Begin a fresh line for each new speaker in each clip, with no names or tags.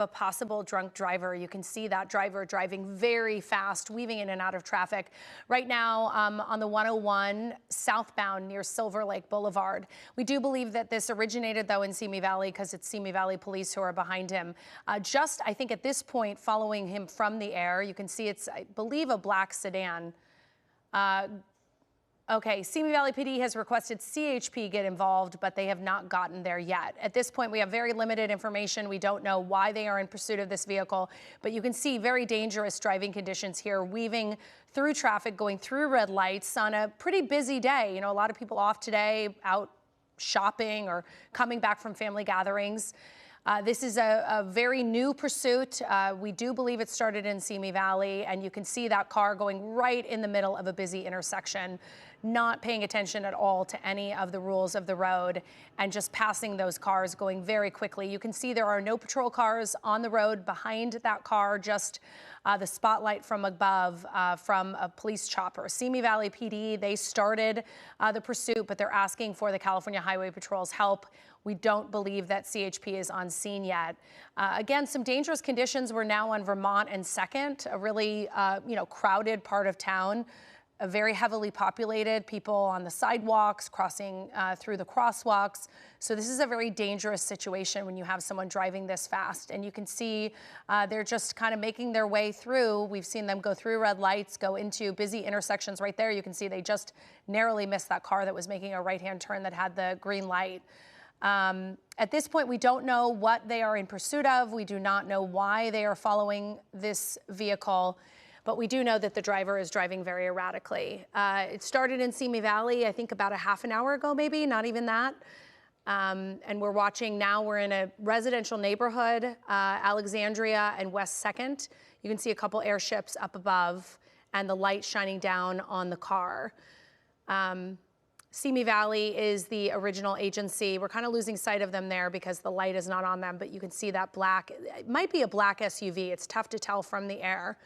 A possible drunk driver. You can see that driver driving very fast, weaving in and out of traffic. Right now on the 101 southbound near Silver Lake Boulevard. We do believe that this originated, though, in Simi Valley because it's Simi Valley police who are behind him. Just, I think, at this point, following him from the air, you can see it's, I believe, a black sedan. Okay, Simi Valley PD has requested CHP get involved, but they have not gotten there yet. At this point, we have very limited information. We don't know why they are in pursuit of this vehicle, but you can see very dangerous driving conditions here, weaving through traffic, going through red lights on a pretty busy day. You know, a lot of people off today, out shopping or coming back from family gatherings. This is a very new pursuit. We do believe it started in Simi Valley, and you can see that car going right in the middle of a busy intersection, not paying attention at all to any of the rules of the road and just passing those cars, going very quickly. You can see there are no patrol cars on the road behind that car, just the spotlight from above from a police chopper. Simi Valley PD, they started the pursuit, but they're asking for the California Highway Patrol's help. We don't believe that CHP is on scene yet. Again, some dangerous conditions. We're now on Vermont and 2nd, a really crowded part of town, very heavily populated, people on the sidewalks, crossing through the crosswalks. So this is a very dangerous situation when you have someone driving this fast. And you can see they're just kind of making their way through. We've seen them go through red lights, go into busy intersections right there. You can see they just narrowly missed that car that was making a right-hand turn that had the green light. At this point, we don't know what they are in pursuit of. We do not know why they are following this vehicle, but we do know that the driver is driving very erratically. It started in Simi Valley, I think about a half an hour ago, maybe, not even that. And we're watching now, we're in a residential neighborhood, Alexandria and West 2nd. You can see a couple airships up above and the light shining down on the car. Simi Valley is the original agency. We're kind of losing sight of them there because the light is not on them, but you can see that black, it might be a black SUV. It's tough to tell from the air,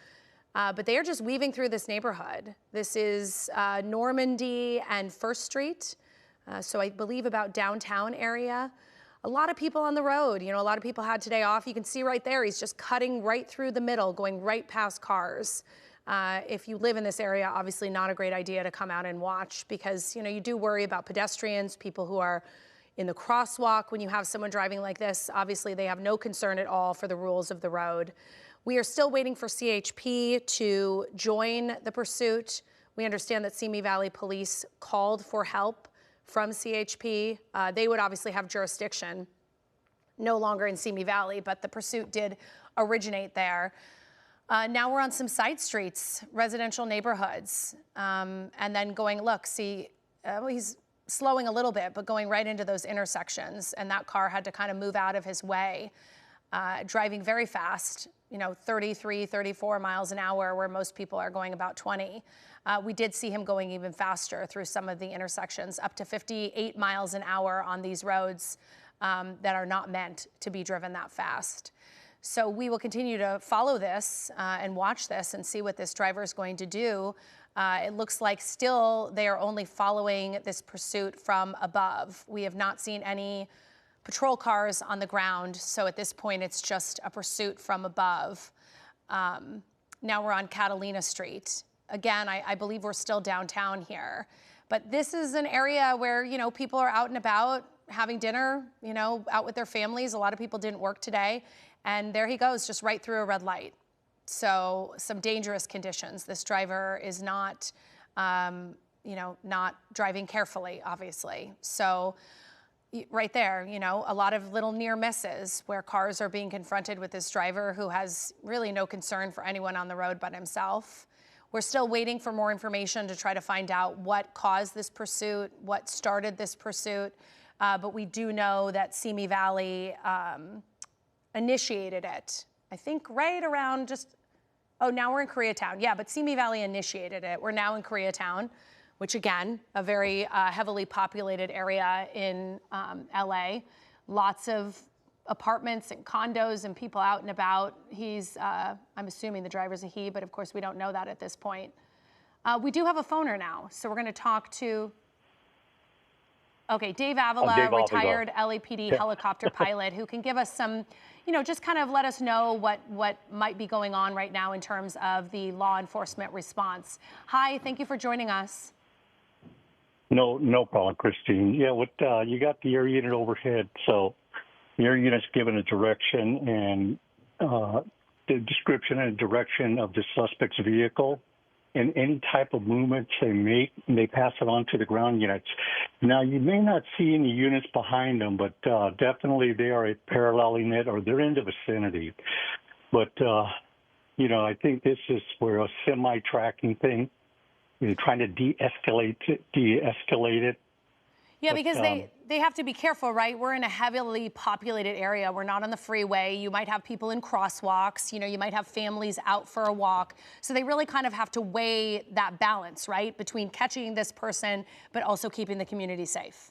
but they are just weaving through this neighborhood. This is Normandy and First Street. So I believe about downtown area. A lot of people on the road, you know, a lot of people had today off. You can see right there, he's just cutting right through the middle, going right past cars. If you live in this area, obviously not a great idea to come out and watch because, you know, you do worry about pedestrians, people who are in the crosswalk. When you have someone driving like this, obviously they have no concern at all for the rules of the road. We are still waiting for CHP to join the pursuit. We understand that Simi Valley Police called for help from CHP. They would obviously have jurisdiction, no longer in Simi Valley, but the pursuit did originate there. Now we're on some side streets, residential neighborhoods, and then going, look, see, he's slowing a little bit, but going right into those intersections, and that car had to kind of move out of his way, driving very fast, you know, 33, 34 miles an hour, where most people are going about 20. We did see him going even faster through some of the intersections, up to 58 miles an hour on these roads that are not meant to be driven that fast. So we will continue to follow this and watch this and see what this driver is going to do. It looks like still they are only following this pursuit from above. We have not seen any patrol cars on the ground. So at this point, it's just a pursuit from above. Now we're on Catalina Street. Again, I believe we're still downtown here. But this is an area where, you know, people are out and about having dinner, you know, out with their families. A lot of people didn't work today. And there he goes, just right through a red light. So some dangerous conditions. This driver is not, you know, not driving carefully, obviously. So right there, you know, a lot of little near misses where cars are being confronted with this driver who has really no concern for anyone on the road but himself. We're still waiting for more information to try to find out what caused this pursuit, what started this pursuit. But we do know that Simi Valley initiated it. I think right around just, oh, now we're in Koreatown. Yeah, but Simi Valley initiated it. We're now in Koreatown, which again, a very heavily populated area in LA. Lots of apartments and condos and people out and about. He's, I'm assuming the driver's a he, but of course we don't know that at this point. We do have a phoner now, so we're gonna talk to, Okay, Dave Avila,
Dave Avila.
retired LAPD helicopter pilot, who can give us some, just kind of let us know what might be going on right now in terms of the law enforcement response. Hi, thank you for joining us.
No problem, Christine. Yeah, you got the air unit overhead, so the air unit's given a direction and the description and direction of the suspect's vehicle. And any type of movements they make, they pass it on to the ground units. Now, you may not see any units behind them, but definitely they are paralleling it or they're in the vicinity. But, I think this is where a semi-tracking thing, trying to de-escalate it.
Yeah, because they have to be careful, right? We're in a heavily populated area. We're not on the freeway. You might have people in crosswalks. You might have families out for a walk. So they really kind of have to weigh that balance, right, between catching this person but also keeping the community safe.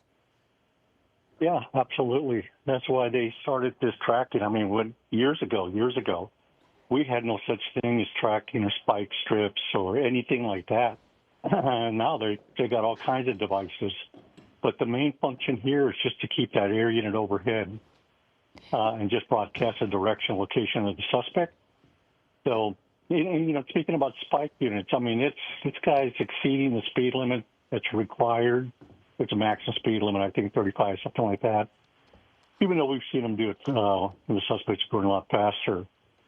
Yeah, absolutely. That's why they started this tracking. I mean, years ago, we had no such thing as tracking or spike strips or anything like that. Now they got all kinds of devices. But the main function here is just to keep that air unit overhead and just broadcast the direction, location of the suspect. So, speaking about spike units, I mean, this guy's exceeding the speed limit that's required. It's a maximum speed limit, I think 35, something like that. Even though we've seen them do it, the suspects going a lot faster.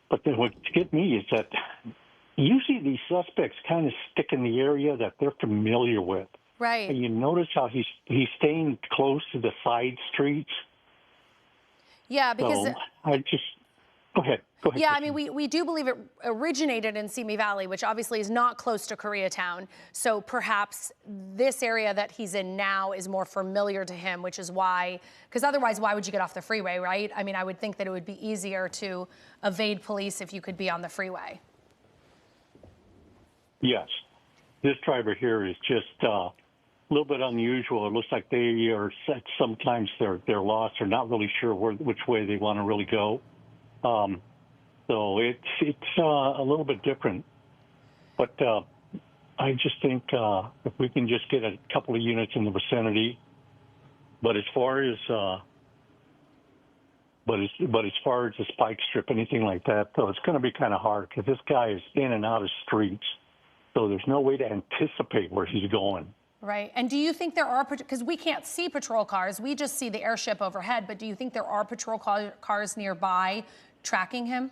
But then what gets me is that usually these suspects kind of stick in the area that they're familiar with.
Right.
And you notice how he's staying close to the side streets.
Yeah, because
go ahead.
Yeah, I mean, we do believe it originated in Simi Valley, which obviously is not close to Koreatown. So perhaps this area that he's in now is more familiar to him, which is why, because otherwise, why would you get off the freeway, right? I mean, I would think that it would be easier to evade police if you could be on the freeway.
Yes. This driver here is just a little bit unusual. It looks like they are sometimes they're lost or not really sure which way they want to really go. So it's a little bit different. But I just think if we can just get a couple of units in the vicinity. But as far as the spike strip, anything like that, though, it's going to be kind of hard because this guy is in and out of streets. So there's no way to anticipate where he's going.
Right. And do you think there are, because we can't see patrol cars, we just see the airship overhead, but do you think there are patrol cars nearby tracking him?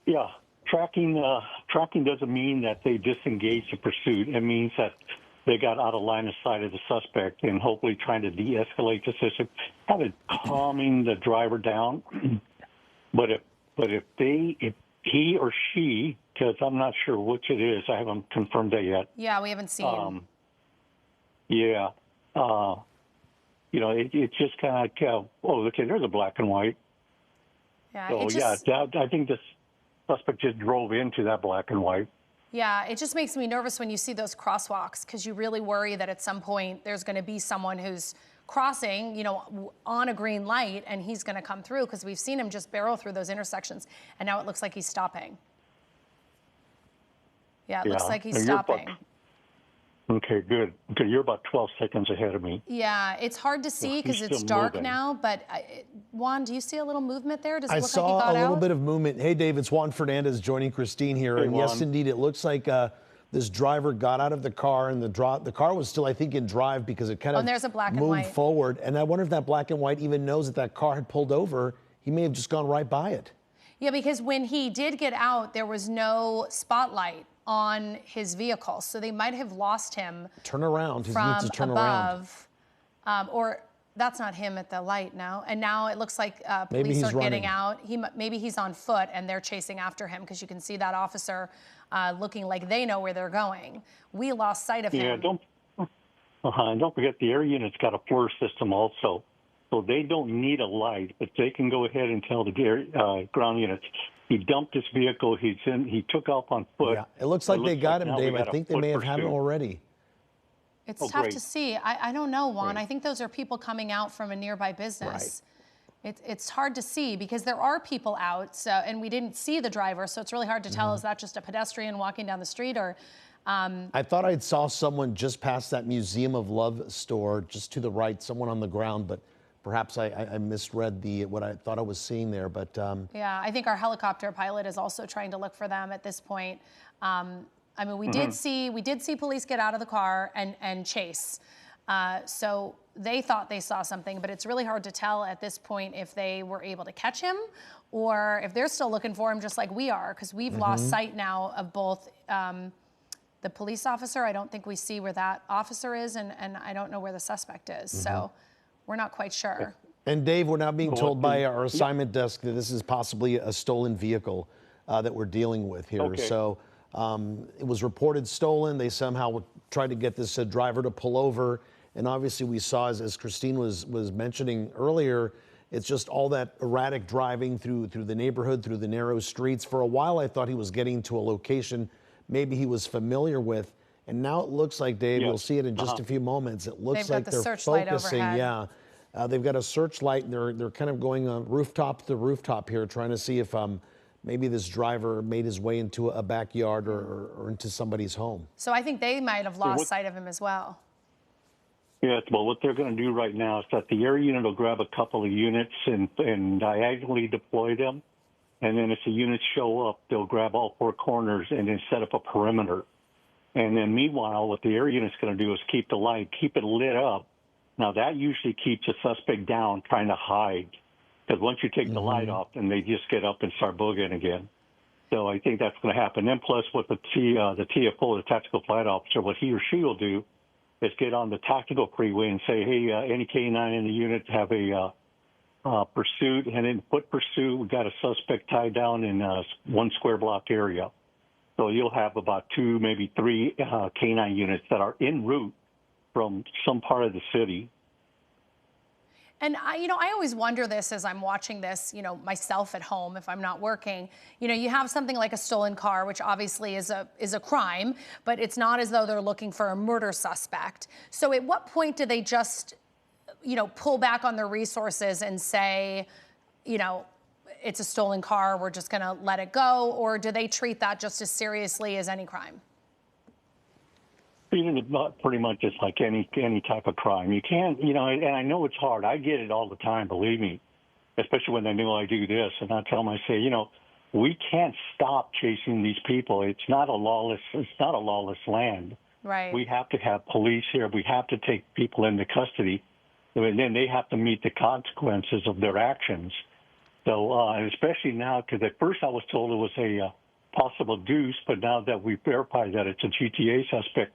Yeah. Tracking doesn't mean that they disengage the pursuit. It means that they got out of line of sight of the suspect and hopefully trying to de-escalate the system, kind of calming the driver down. But if he or she, because I'm not sure which it is, I haven't confirmed that yet.
Yeah, we haven't seen.
Yeah. It's just kind of like, okay, there's a black and white.
Yeah,
so, I think this suspect just drove into that black and white.
Yeah, it just makes me nervous when you see those crosswalks because you really worry that at some point there's going to be someone who's crossing, on a green light and he's going to come through because we've seen him just barrel through those intersections and now it looks like he's stopping. Yeah, it looks like he's stopping.
Okay, good. Okay, you're about 12 seconds ahead of me.
Yeah, it's hard to see because it's dark now, but Juan, do you see a little movement there? Does it look like he got out?
I saw a little bit of movement. Hey, Dave, it's Juan Fernandez joining Christine here.
Hey,
and
Juan.
yes, indeed, it looks like this driver got out of the car and the car was still, I think, in drive because it kind of
there's a black and
moved
white
forward. And I wonder if that black and white even knows that car had pulled over. He may have just gone right by it.
Yeah, because when he did get out, there was no spotlight on his vehicle, so they might have lost him.
Turn around. He
from
needs to turn
above, around. Or that's not him at the light now. And now it looks like police are getting out. Maybe he's on foot and they're chasing after him because you can see that officer looking like they know where they're going. We lost sight of him.
Yeah, don't forget the air unit's got a FLIR system also. So they don't need a light, but they can go ahead and tell the ground units, he dumped his vehicle, he took off on foot.
Yeah, it looks like they got him, Dave. I think they may have had him already.
It's tough to see. I don't know, Juan. Right. I think those are people coming out from a nearby business. Right. It's hard to see because there are people out, and we didn't see the driver, so it's really hard to tell, is that just a pedestrian walking down the street or
I thought I saw someone just past that Museum of Love store, just to the right, someone on the ground, but perhaps I misread what I thought I was seeing there. But
yeah, I think our helicopter pilot is also trying to look for them at this point. I mean, we did see police get out of the car and chase. So they thought they saw something, but it's really hard to tell at this point if they were able to catch him or if they're still looking for him just like we are, because we've lost sight now of both the police officer. I don't think we see where that officer is, and I don't know where the suspect is. So we're not quite sure.
And Dave, we're now being told by our assignment desk that this is possibly a stolen vehicle that we're dealing with here.
Okay.
So it was reported stolen. They somehow tried to get this driver to pull over. And obviously we saw, as Christine was mentioning earlier, it's just all that erratic driving through the neighborhood, through the narrow streets. For a while, I thought he was getting to a location maybe he was familiar with. And now it looks like, Dave, we'll see it in just a few moments. It looks like they're focusing. Yeah. They've got a searchlight, and they're kind of going rooftop to rooftop here, trying to see if maybe this driver made his way into a backyard or into somebody's home.
So I think they might have lost sight of him as well.
Yeah, well, what they're going to do right now is that the air unit will grab a couple of units and diagonally deploy them. And then if the units show up, they'll grab all four corners and then set up a perimeter. And then meanwhile, what the air unit's going to do is keep the light, keep it lit up. Now, that usually keeps a suspect down, trying to hide. Because once you take the light off, then they just get up and start boogieing again. So I think that's going to happen. Then plus what the TFO, the tactical flight officer, what he or she will do is get on the tactical freeway and say, hey, any K9 in the unit have a pursuit, and in foot pursuit, we got a suspect tied down in one square block area. So you'll have about 2, maybe 3 K9 units that are en route from some part of the city.
And I always wonder this as I'm watching this, myself at home, if I'm not working. You have something like a stolen car, which obviously is a crime, but it's not as though they're looking for a murder suspect. So at what point do they just, pull back on their resources and say, it's a stolen car, we're just going to let it go? Or do they treat that just as seriously as any crime?
Pretty much just like any type of crime. You can't, and I know it's hard. I get it all the time, believe me, especially when they know I do this. And I tell them, I say, we can't stop chasing these people. It's not a lawless land.
Right.
We have to have police here. We have to take people into custody. And then they have to meet the consequences of their actions. So, especially now, because at first I was told it was a possible deuce, but now that we verified that it's a GTA suspect.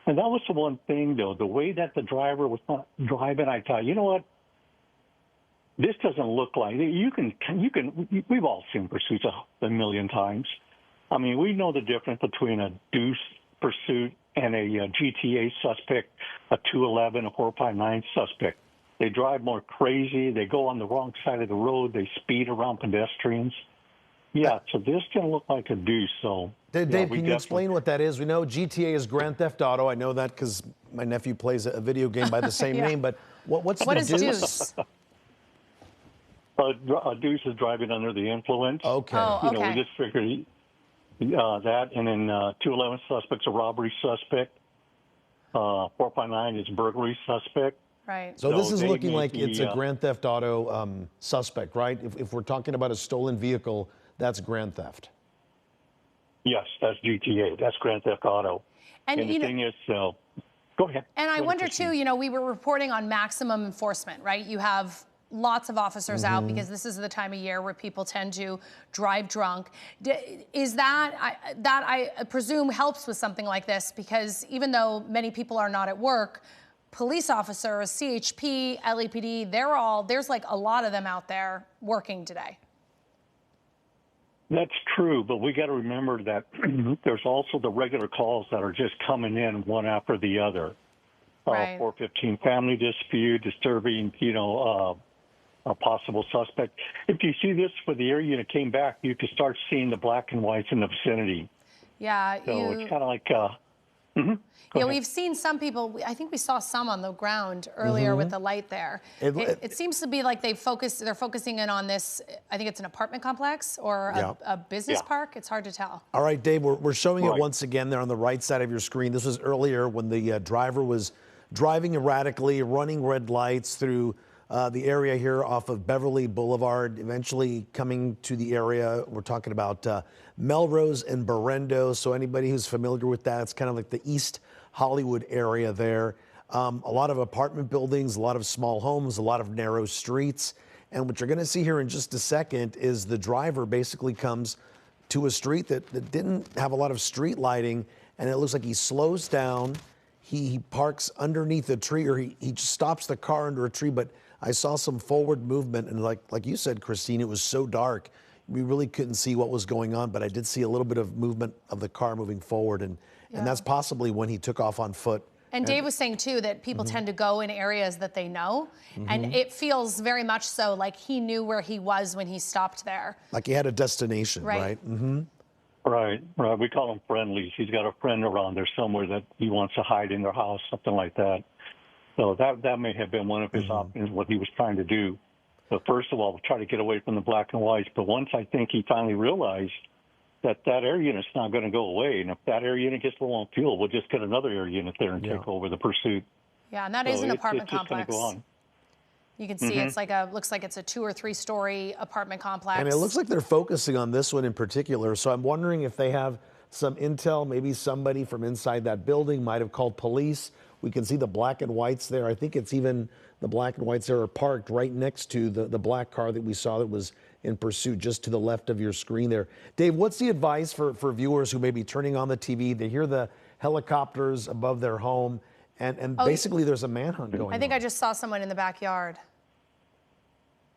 And that was the one thing, though, the way that the driver was not driving, I thought, you know what? This doesn't look like, we've all seen pursuits a million times. I mean, we know the difference between a deuce pursuit and a GTA suspect, a 211, a 459 suspect. They drive more crazy. They go on the wrong side of the road. They speed around pedestrians. Yeah, so this didn't look like a deuce. So,
Dave, can you explain what that is? We know GTA is Grand Theft Auto. I know that because my nephew plays a video game by the same name. But what's the deuce?
Deuce?
A deuce is driving under the influence.
Okay.
Oh, okay.
We just figured that. And then 211 suspect's a robbery suspect. 459 is burglary suspect.
Right.
So this is looking like it's a Grand Theft Auto suspect, right? If we're talking about a stolen vehicle, that's Grand Theft.
Yes, that's GTA. That's Grand Theft Auto. And the thing is, go ahead.
And I wonder, too, we were reporting on maximum enforcement, right? You have lots of officers out because this is the time of year where people tend to drive drunk. Is that I presume helps with something like this, because even though many people are not at work, police officers, CHP, LAPD, there's like a lot of them out there working today.
That's true, but we got to remember that there's also the regular calls that are just coming in one after the other.
Right.
415 family dispute, disturbing, a possible suspect. If you see this for the air unit came back, you could start seeing the black and whites in the vicinity.
Yeah.
So it's kind of like,
Yeah, we've seen some people, I think we saw some on the ground earlier with the light there. It seems to be like they're focusing in on this, I think it's an apartment complex or a business park. It's hard to tell.
All right, Dave, we're showing it once again there on the right side of your screen. This was earlier when the driver was driving erratically, running red lights through the area here off of Beverly Boulevard, eventually coming to the area. We're talking about Melrose and Berendo. So anybody who's familiar with that, it's kind of like the East Hollywood area there. A lot of apartment buildings, a lot of small homes, a lot of narrow streets. And what you're going to see here in just a second is the driver basically comes to a street that didn't have a lot of street lighting, and it looks like he slows down. He parks underneath a tree, or he just stops the car under a tree. But I saw some forward movement, and like you said, Christine, it was so dark, we really couldn't see what was going on. But I did see a little bit of movement of the car moving forward, and that's possibly when he took off on foot.
And Dave was saying, too, that people tend to go in areas that they know. And it feels very much so like he knew where he was when he stopped there.
Like he had a destination, right?
Right. We call them friendlies. He's got a friend around there somewhere that he wants to hide in their house, something like that. So that may have been one of his options, what he was trying to do. But first of all, try to get away from the black and whites. But once I think he finally realized that air unit's not going to go away. And if that air unit gets low on fuel, we'll just get another air unit there and take over the pursuit.
Yeah, and that is an apartment complex.
Go on.
You can see it's like looks like it's a 2 or 3 story apartment complex.
And it looks like they're focusing on this one in particular. So I'm wondering if they have some intel, maybe somebody from inside that building might have called police. We can see the black and whites there. I think it's even the black and whites there are parked right next to the black car that we saw that was in pursuit just to the left of your screen there. Dave, what's the advice for viewers who may be turning on the TV? They hear the helicopters above their home, and basically there's a manhunt going on.
I think I just saw someone in the backyard.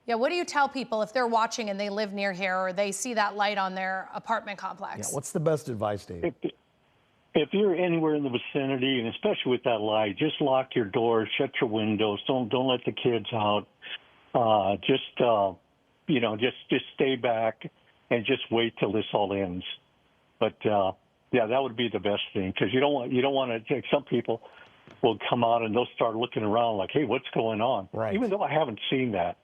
Yeah, what do you tell people if they're watching and they live near here or they see that light on their apartment complex?
Yeah, what's the best advice, Dave?
If you're anywhere in the vicinity, and especially with that light, just lock your doors, shut your windows, don't let the kids out. Just stay back and just wait till this all ends. But yeah, that would be the best thing, because you don't want to. Some people will come out and they'll start looking around like, hey, what's going on?
Right.
Even though I haven't seen that.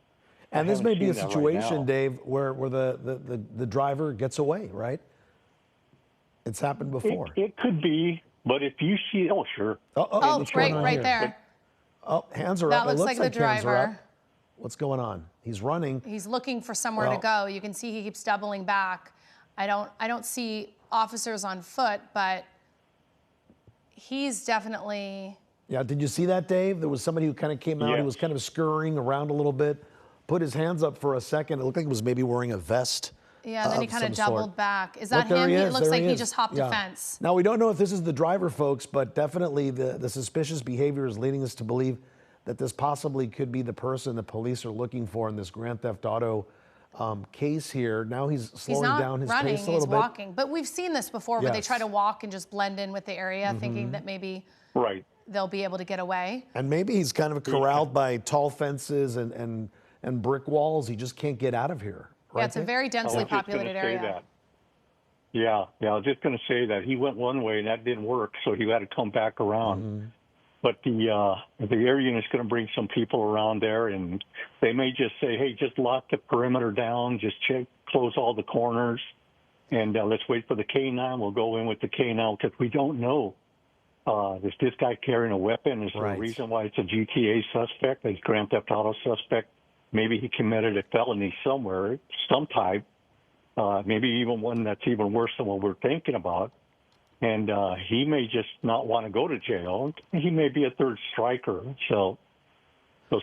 And this may be a situation, Dave, where the driver gets away, right? It's happened before.
It could be, but if you see, sure.
Right there.
Hands are
that
up.
That looks like the driver.
What's going on? He's running.
He's looking for somewhere to go. You can see he keeps doubling back. I don't see officers on foot, but he's definitely.
Yeah, did you see that, Dave? There was somebody who kind of came out. He was kind of scurrying around a little bit, put his hands up for a second. It looked like he was maybe wearing a vest.
Yeah, and then he kind of doubled back. Is that him? It looks like he just hopped a fence.
Now, we don't know if this is the driver, folks, but definitely the suspicious behavior is leading us to believe that this possibly could be the person the police are looking for in this Grand Theft Auto case here. Now he's slowing down his pace a little bit.
He's walking. But we've seen this before where they try to walk and just blend in with the area, thinking that maybe they'll be able to get away.
And maybe he's kind of corralled by tall fences and brick walls. He just can't get out of here. Right,
yeah, it's a very densely populated area.
Yeah, I was just going to say that he went one way and that didn't work, so he had to come back around. But the air unit's going to bring some people around there, and they may just say, hey, just lock the perimeter down, just close all the corners, and let's wait for the K9. We'll go in with the K9 because we don't know. Is this guy carrying a weapon? Is there a reason why it's a GTA suspect, a Grand Theft Auto suspect? Maybe he committed a felony somewhere, some type, maybe even one that's even worse than what we're thinking about. And he may just not want to go to jail. He may be a third striker. So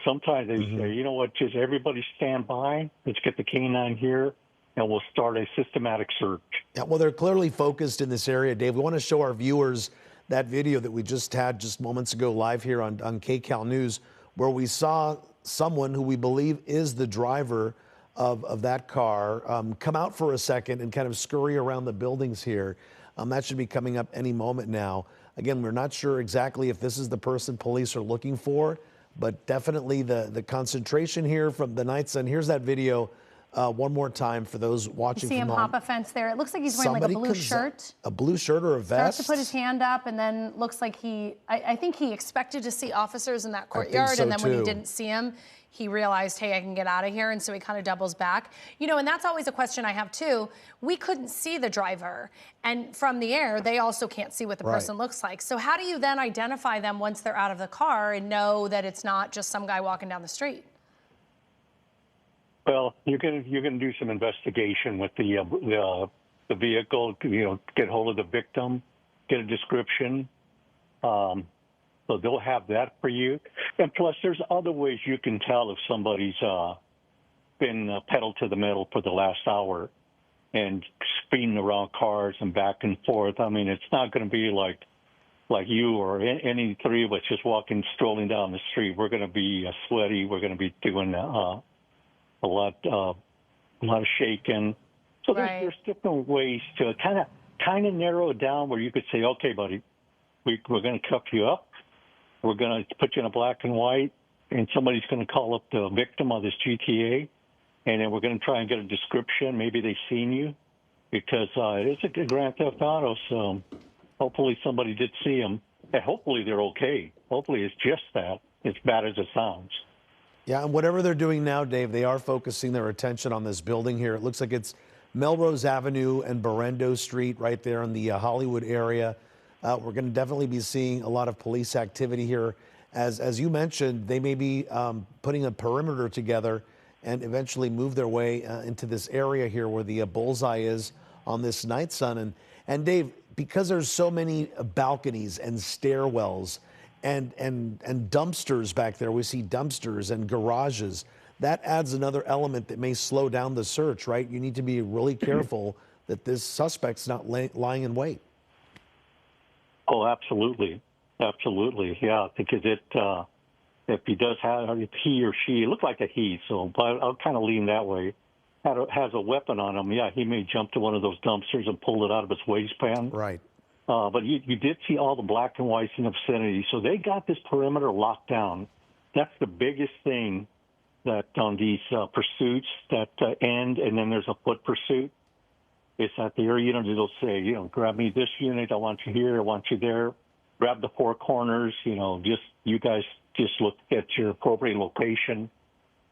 sometimes they say, you know what, just everybody stand by. Let's get the K9 here, and we'll start a systematic search.
Yeah, well, they're clearly focused in this area, Dave. We want to show our viewers that video that we just had just moments ago live here on KCAL News, where we saw someone who we believe is the driver of that car come out for a second and kind of scurry around the buildings here. That should be coming up any moment now. Again, we're not sure exactly if this is the person police are looking for, but definitely the concentration here from the night sun. Here's that video one more time for those watching
See him
from
hop
home.
a fence there. It looks like he's wearing like a blue shirt.
A blue shirt or a vest?
Starts to put his hand up, and then looks like I think he expected to see officers in that courtyard,
so
and then when he
too.
didn't see him, he realized, hey, I can get out of here, and so he kind of doubles back. You know, and that's always a question I have too. We couldn't see the driver, and from the air, they also can't see what the person looks like. So how do you then identify them once they're out of the car and know that it's not just some guy walking down the street?
Well, you're gonna do some investigation with the vehicle. You know, get hold of the victim, get a description. So they'll have that for you. And plus, there's other ways you can tell if somebody's been pedal to the metal for the last hour and speeding around cars and back and forth. I mean, it's not going to be like you or any three of us just strolling down the street. We're going to be sweaty. We're going to be doing a lot of shaking. So there's different ways to kind of narrow it down where you could say, okay, buddy, we're going to cuff you up. We're going to put you in a black and white, and somebody's going to call up the victim of this GTA, and then we're going to try and get a description. Maybe they've seen you, because it's a good Grand Theft Auto, so hopefully somebody did see them, and hopefully they're okay. Hopefully it's just that, as bad as it sounds.
Yeah, and whatever they're doing now, Dave, they are focusing their attention on this building here. It looks like it's Melrose Avenue and Berendo Street right there in the Hollywood area. We're going to definitely be seeing a lot of police activity here. As you mentioned, they may be putting a perimeter together and eventually move their way into this area here where the bullseye is on this night sun. And Dave, because there's so many balconies and stairwells and dumpsters back there, we see dumpsters and garages, that adds another element that may slow down the search, right? You need to be really careful that this suspect's not lying in wait.
Oh, absolutely. Absolutely. Yeah, because if he does have, if he or she, it looked like a he, so but I'll kind of lean that way, has a weapon on him, yeah, he may jump to one of those dumpsters and pull it out of his waistband.
Right.
But you did see all the black and whites in the vicinity, so they got this perimeter locked down. That's the biggest thing that on these pursuits that end, and then there's a foot pursuit. It's at the area, they'll say, grab me this unit, I want you here, I want you there. Grab the four corners, you guys just look at your appropriate location.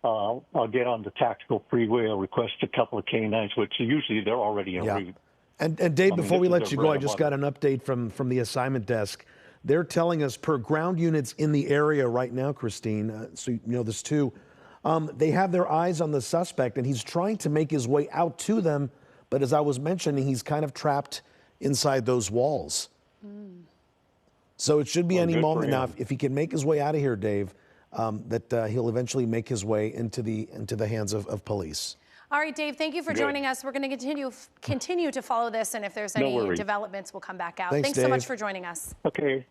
I'll get on the tactical freeway, I'll request a couple of canines, which usually they're already en route.
And Dave, before we let you go, I just got an update from the assignment desk. They're telling us per ground units in the area right now, Christine, so you know this too, they have their eyes on the suspect, and he's trying to make his way out to them. But as I was mentioning, he's kind of trapped inside those walls. So it should be any moment now. If he can make his way out of here, Dave, that he'll eventually make his way into the hands of police.
All right, Dave, thank you for joining us. We're going to continue to follow this, and if there's any developments, we'll come back out. Thanks so much for joining us.
Okay.